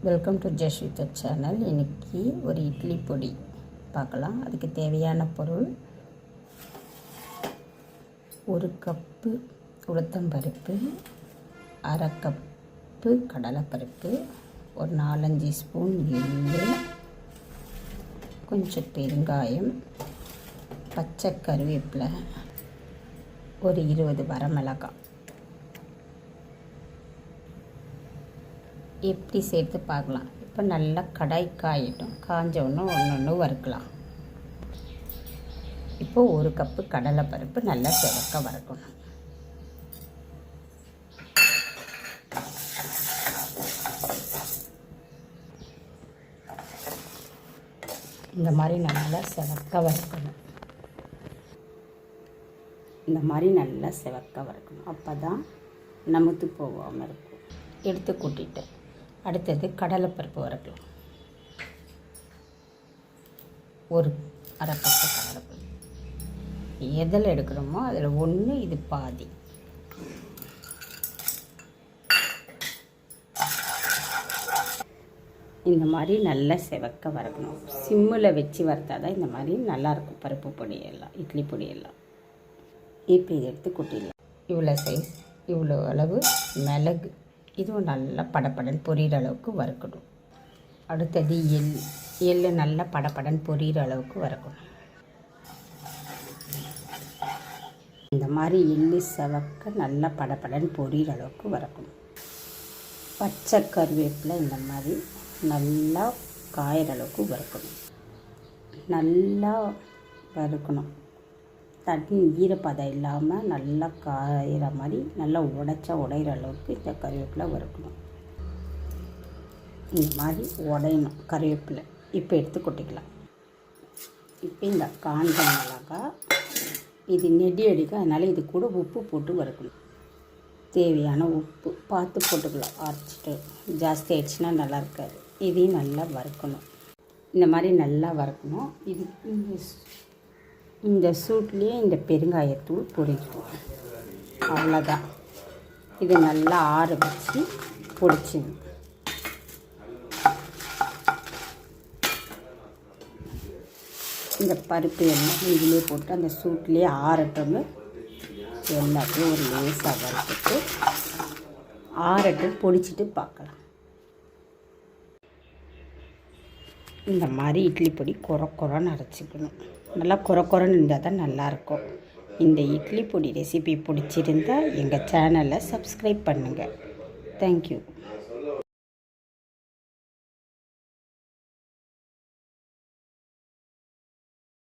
Welcome to Jasvitha channel. இன்றைக்கி ஒரு இட்லி பொடி பார்க்கலாம். அதுக்கு தேவையான பொருள்: ஒரு கப்பு உளுத்தம்பருப்பு, அரை கப்பு கடலைப்பருப்பு, ஒரு 4-5 ஸ்பூன் எள்ளு, கொஞ்சம் பெருங்காயம், பச்சை கருவேப்பிலை, ஒரு 20 வரமிளகாய். எப்படி சேர்த்து பார்க்கலாம். இப்போ நல்லா கடாய் காயிட்டும். காஞ்ச ஒன்று வறுக்கலாம். இப்போ ஒரு கப்பு கடலைப்பருப்பு நல்லா சிவக்க வறுக்கணும். இந்த மாதிரி நல்லா சிவக்க வறுக்கணும். இந்த மாதிரி நல்லா சிவக்க வறுக்கணும். அப்போ தான் நமுத்து போகாமல் இருக்கும். எடுத்து கூட்டிட்டேன். அடுத்தது கடலைப்பருப்பு வறுக்கலாம். ஒரு அரை கப்பு கடலைப்பருப்பு. எதில் எடுக்கிறோமோ அதில் ஒன்று, இது பாதி. இந்த மாதிரி நல்லா சிவக்க வறுக்கணும். சிம்மில் வச்சு வறுத்தா தான் இந்த மாதிரி நல்லாயிருக்கும். பருப்பு பொடியெல்லாம், இட்லி பொடியெல்லாம். இப்போ இதை எடுத்து கொட்டிடலாம். இவ்வளோ சைஸ், இவ்வளோ அளவு மிளகு, இதுவும் நல்லா படப்படன் பொரியிற அளவுக்கு வறுக்கணும். அடுத்தது எள்ளு நல்லா படப்படன் பொரியிற அளவுக்கு வறுக்கணும். இந்த மாதிரி எள்ளு செவக்க நல்லா படப்படன் பொரியிற அளவுக்கு வறுக்கணும். பச்சை கருவேப்பிலை இந்த மாதிரி நல்லா காயிற அளவுக்கு வறுக்கணும். நல்லா வறுக்கணும். தண்ணி ஈரப்பதம் இல்லாமல் நல்லா காயிற மாதிரி நல்லா உடையிற அளவுக்கு இந்த கருவேப்பிலை வறுக்கணும். இந்த மாதிரி உடையணும் கருவேப்பிலை. இப்போ எடுத்து கொட்டிக்கலாம். இப்போ இந்த காஞ்ச மிளகாய், இது நெடி அடிக்கும். அதனால் இது கூட உப்பு போட்டு வறுக்கணும். தேவையான உப்பு பார்த்து போட்டுக்கலாம். அரைச்சிட்டு ஜாஸ்தி ஆயிடுச்சுன்னா நல்லா இருக்காது. இதையும் நல்லா வறுக்கணும். இந்த மாதிரி நல்லா வறுக்கணும். இது இந்த சூட்லேயே இந்த பெருங்காயத்தூள் பொடிக்கும். அவ்வளோதான். இது நல்லா ஆற வச்சு பொடிச்சிங்க. இந்த பருப்பு எல்லாம் இதிலே போட்டு அந்த சூட்லேயே ஆறட்டோன்னு எல்லாத்தையும் ஒரு லேசாக வறுத்துட்டு ஆறட்டும், பொடிச்சிட்டு பார்க்கலாம். இந்த மாதிரி இட்லி பொடி குறன்னு அரைச்சிக்கணும். நல்லா குறன்னு இருந்தால் தான் நல்லாயிருக்கும். இந்த இட்லி பொடி ரெசிபி பிடிச்சிருந்தால் எங்கள் சேனலை சப்ஸ்கிரைப் பண்ணுங்கள். தேங்க்யூ.